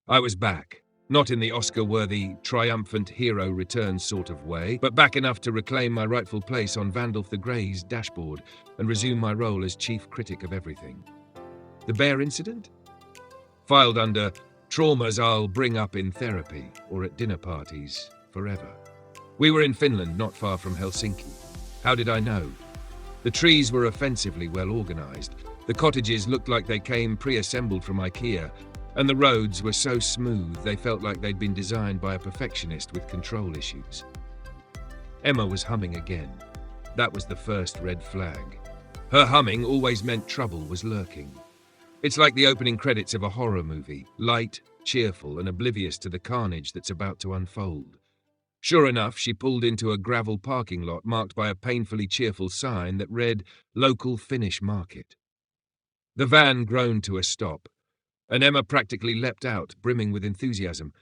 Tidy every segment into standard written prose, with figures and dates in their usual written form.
I was back. Not in the Oscar-worthy, triumphant hero returns sort of way, but back enough to reclaim my rightful place on Vandalf the Grey's dashboard and resume my role as chief critic of everything. The bear incident? Filed under traumas I'll bring up in therapy or at dinner parties forever. We were in Finland, not far from Helsinki. How did I know? The trees were offensively well organized. The cottages looked like they came pre-assembled from IKEA, and the roads were so smooth they felt like they'd been designed by a perfectionist with control issues. Emma was humming again. That was the first red flag. Her humming always meant trouble was lurking. It's like the opening credits of a horror movie, light, cheerful, and oblivious to the carnage that's about to unfold. Sure enough, she pulled into a gravel parking lot marked by a painfully cheerful sign that read, "Local Finnish Market." The van groaned to a stop, and Emma practically leapt out, brimming with enthusiasm.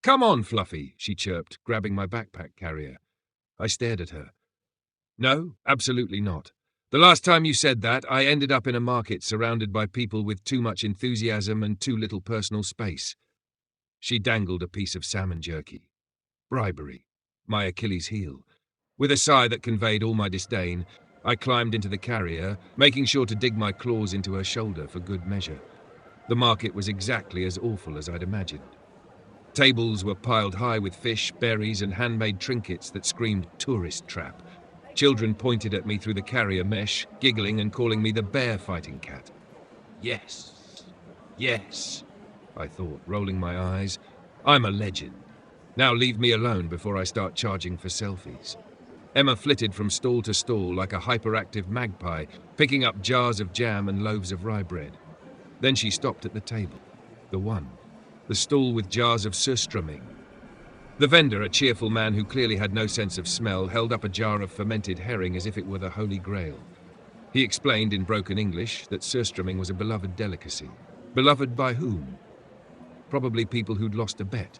"Come on, Fluffy," she chirped, grabbing my backpack carrier. I stared at her. "No, absolutely not. The last time you said that, I ended up in a market surrounded by people with too much enthusiasm and too little personal space." She dangled a piece of salmon jerky. Bribery. My Achilles heel. With a sigh that conveyed all my disdain, I climbed into the carrier, making sure to dig my claws into her shoulder for good measure. The market was exactly as awful as I'd imagined. Tables were piled high with fish, berries, and handmade trinkets that screamed tourist trap. Children pointed at me through the carrier mesh, giggling and calling me the bear-fighting cat. Yes, I thought, rolling my eyes. I'm a legend. Now leave me alone before I start charging for selfies. Emma flitted from stall to stall like a hyperactive magpie, picking up jars of jam and loaves of rye bread. Then she stopped at the table. The stall with jars of surströmming. The vendor, a cheerful man who clearly had no sense of smell, held up a jar of fermented herring as if it were the Holy Grail. He explained in broken English that surströmming was a beloved delicacy. Beloved by whom? Probably people who'd lost a bet.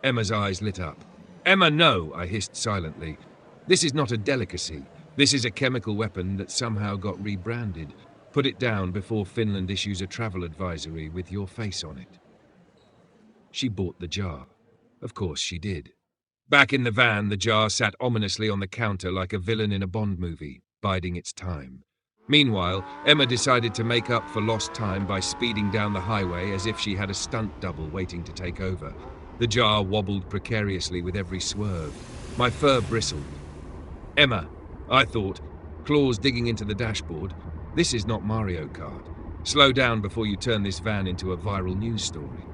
Emma's eyes lit up. "Emma, no," I hissed silently. "This is not a delicacy. This is a chemical weapon that somehow got rebranded. Put it down before Finland issues a travel advisory with your face on it." She bought the jar. Of course she did. Back in the van, the jar sat ominously on the counter like a villain in a Bond movie, biding its time. Meanwhile, Emma decided to make up for lost time by speeding down the highway as if she had a stunt double waiting to take over. The jar wobbled precariously with every swerve. My fur bristled. "Emma," I thought, claws digging into the dashboard, "this is not Mario Kart. Slow down before you turn this van into a viral news story."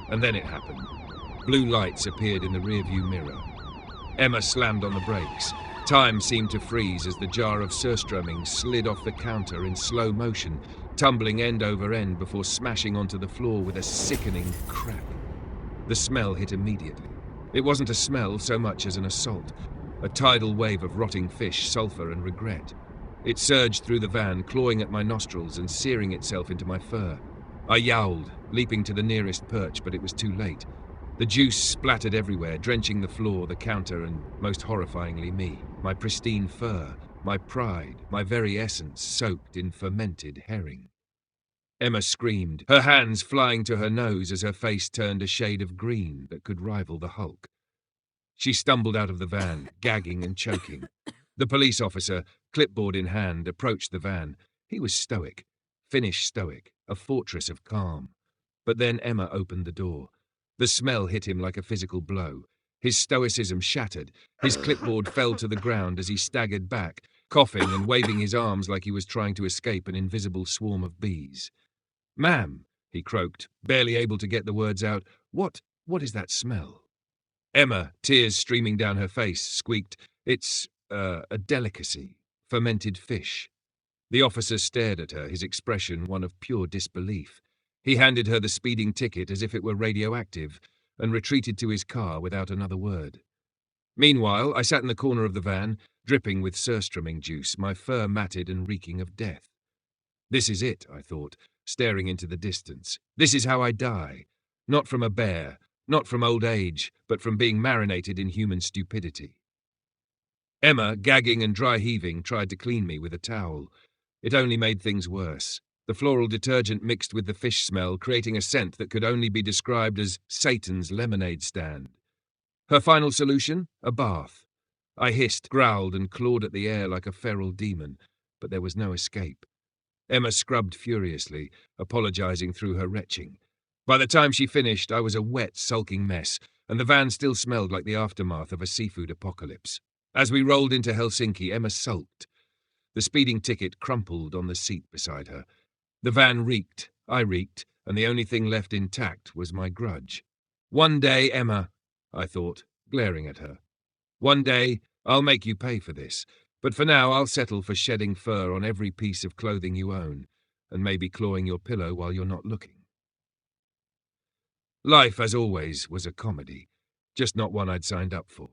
And then it happened. Blue lights appeared in the rearview mirror. Emma slammed on the brakes. Time seemed to freeze as the jar of surströmming slid off the counter in slow motion, tumbling end over end before smashing onto the floor with a sickening crack. The smell hit immediately. It wasn't a smell so much as an assault, a tidal wave of rotting fish, sulfur, and regret. It surged through the van, clawing at my nostrils and searing itself into my fur. I yowled, leaping to the nearest perch, but it was too late. The juice splattered everywhere, drenching the floor, the counter, and, most horrifyingly, me. My pristine fur, my pride, my very essence soaked in fermented herring. Emma screamed, her hands flying to her nose as her face turned a shade of green that could rival the Hulk. She stumbled out of the van, gagging and choking. The police officer, clipboard in hand, approached the van. He was stoic, Finnish stoic, a fortress of calm. But then Emma opened the door. The smell hit him like a physical blow. His stoicism shattered. His clipboard fell to the ground as he staggered back, coughing and waving his arms like he was trying to escape an invisible swarm of bees. "Ma'am," he croaked, barely able to get the words out, What is that smell?" Emma, tears streaming down her face, squeaked, "It's, a delicacy. Fermented fish." The officer stared at her, his expression one of pure disbelief. He handed her the speeding ticket as if it were radioactive, and retreated to his car without another word. Meanwhile, I sat in the corner of the van, dripping with surströmming juice, my fur matted and reeking of death. This is it, I thought, staring into the distance. This is how I die. Not from a bear, not from old age, but from being marinated in human stupidity. Emma, gagging and dry-heaving, tried to clean me with a towel. It only made things worse. the floral detergent mixed with the fish smell, creating a scent that could only be described as Satan's lemonade stand. Her final solution? A bath. I hissed, growled, and clawed at the air like a feral demon, but there was no escape. Emma scrubbed furiously, apologizing through her retching. By the time she finished, I was a wet, sulking mess, and the van still smelled like the aftermath of a seafood apocalypse. As we rolled into Helsinki, Emma sulked. The speeding ticket crumpled on the seat beside her. The van reeked, I reeked, and the only thing left intact was my grudge. One day, Emma, I thought, glaring at her. One day, I'll make you pay for this, but for now I'll settle for shedding fur on every piece of clothing you own, and maybe clawing your pillow while you're not looking. Life, as always, was a comedy, just not one I'd signed up for.